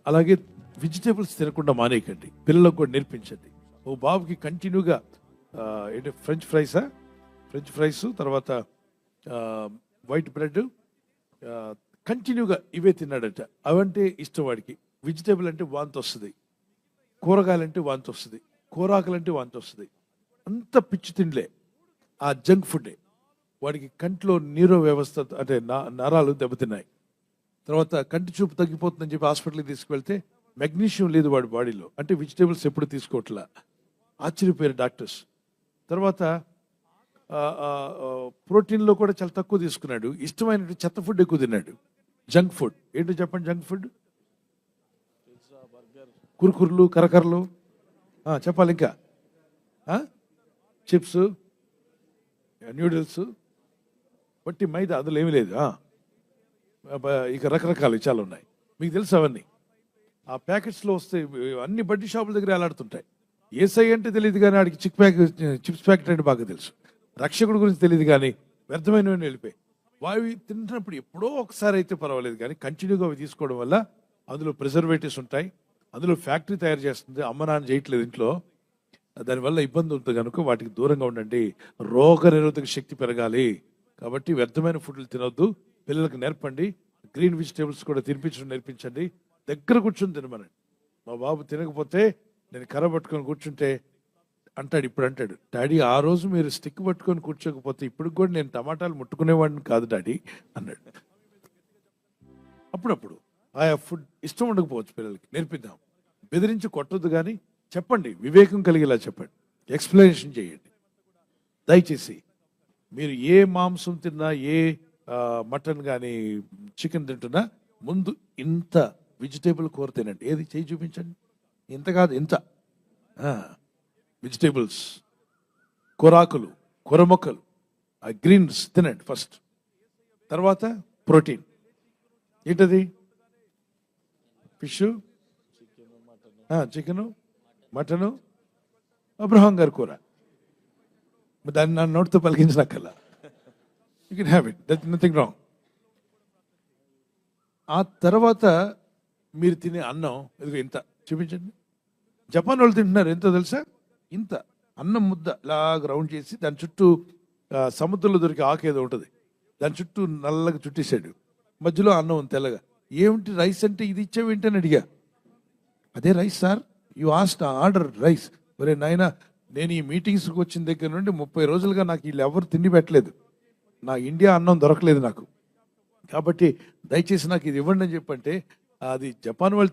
అలాగే వెజిటేబుల్స్ తినకుండా మానేయకండి, పిల్లలకు కూడా నేర్పించండి. ఓ బాబుకి కంటిన్యూగా ఏంటి ఫ్రెంచ్ ఫ్రైస్, తర్వాత వైట్ బ్రెడ్, కంటిన్యూగా ఇవే తిన్నాడట. అవంటే ఇష్టం వాడికి. వెజిటేబుల్ అంటే వాంతి వస్తుంది, కూరగాయలంటే వాంతి వస్తుంది, కూరాకులంటే వాంతి వస్తుంది. అంత పిచ్చి తిండిలే, ఆ జంక్ ఫుడ్డే. వాడికి కంట్లో నీరో వ్యవస్థ అంటే నరాలు దెబ్బతిన్నాయి. తర్వాత కంటి చూపు తగ్గిపోతుందని చెప్పి హాస్పిటల్కి తీసుకువెళ్తే మెగ్నీషియం లేదు వాడి బాడీలో, అంటే వెజిటేబుల్స్ ఎప్పుడు తీసుకోవట్లా. ఆశ్చర్యపోయారు డాక్టర్స్. తర్వాత ప్రోటీన్లో కూడా చాలా తక్కువ తీసుకున్నాడు. ఇష్టమైన చెత్త ఫుడ్ ఎక్కువ తిన్నాడు, జంక్ ఫుడ్. ఏంటో చెప్పండి జంక్ ఫుడ్? కురుకుర్లు, కరకరలు, చెప్పాలి ఇంకా, చిప్స్, న్యూడిల్స్, వట్టి మైదా, అందులో ఏమీ లేదు. ఇక రకరకాలు చాలా ఉన్నాయి, మీకు తెలుసు అవన్నీ. ఆ ప్యాకెట్స్లో వస్తే అన్ని బడ్డీ షాపుల దగ్గర ఎలాడుతుంటాయి. ఏసై అంటే తెలియదు కానీ ఆడికి చిప్స్ ప్యాకెట్ అంటే బాగా తెలుసు. రక్షకుడి గురించి తెలియదు కానీ వ్యర్థమైనవన్నీ వెళ్ళిపోయి. వావి తింటున్నప్పుడు ఎప్పుడో ఒకసారి అయితే పర్వాలేదు, కానీ కంటిన్యూగా అవి తీసుకోవడం వల్ల అందులో ప్రిజర్వేటివ్స్ ఉంటాయి, అందులో ఫ్యాక్టరీ తయారు చేస్తుంది, అమ్మ నాన్న చేయట్లేదు ఇంట్లో, దానివల్ల ఇబ్బంది ఉంటుంది. కనుక వాటికి దూరంగా ఉండండి. రోగ నిరోధక శక్తి పెరగాలి కాబట్టి వ్యర్థమైన ఫుడ్లు తినొద్దు. పిల్లలకు నేర్పండి. గ్రీన్ వెజిటేబుల్స్ కూడా తినిపించడం నేర్పించండి. దగ్గర కూర్చొని తినమనండి. మా బాబు తినకపోతే నేను కర్ర పట్టుకొని కూర్చుంటే ఇప్పుడు అంటాడు, డాడీ ఆ రోజు మీరు స్టిక్ పట్టుకొని కూర్చోకపోతే ఇప్పుడు కూడా నేను టమాటాలు ముట్టుకునేవాడిని కాదు డాడీ అన్నాడు. అప్పుడప్పుడు ఆయా ఫుడ్ ఇష్టం ఉండకపోవచ్చు, పిల్లలకి నేర్పిద్దాం. బెదిరించి కొట్టొద్దు, కానీ చెప్పండి, వివేకం కలిగేలా చెప్పండి, ఎక్స్ప్లెనేషన్ చేయండి. దయచేసి మీరు ఏ మాంసం తిన్నా, ఏ మటన్ కానీ చికెన్ తింటున్నా ముందు ఇంత వెజిటేబుల్ కూర తినండి. ఏది చేయి చూపించండి. ఇంత కాదు, ఇంత వెజిటేబుల్స్, కూరాకులు, కూర మొక్కలు, ఆ గ్రీన్స్ తినండి ఫస్ట్. తర్వాత ప్రోటీన్. ఏంటది? ఫిష్, చికెను, మటను, అబ్రహాం గారి కూర. దాన్ని నా నోటితో పలికించినక్కల్లా. You can have it, that nothing wrong. ఆ తర్వాత మీరు తినే అన్నం ఇదిగో ఇంత చూపించండి. జపాన్ వాళ్ళు తింటున్నారు ఎంతో తెలుసా? ఇంత అన్నం ముద్ద ఇలాగ రౌండ్ చేసి దాని చుట్టూ సముద్రంలో దొరికే ఆకు ఏదో ఉంటుంది, దాని చుట్టూ నల్లగా చుట్టేసాడు, మధ్యలో అన్నం తెల్లగా. ఏమిటి రైస్ అంటే ఇది ఇచ్చావేంటి అని అడిగా. అదే rice sir, you asked order rice. ఒరే నాయనా, నేను ఈ మీటింగ్స్కి వచ్చిన దగ్గర నుండి 30 రోజులుగా నాకు వీళ్ళు ఎవరు తిండి పెట్టలేదు. నా ఇండియా అన్నం దొరకలేదు నాకు, కాబట్టి దయచేసి నాకు ఇది ఇవ్వండి అని చెప్పంటే అది జపాన్ వాళ్ళు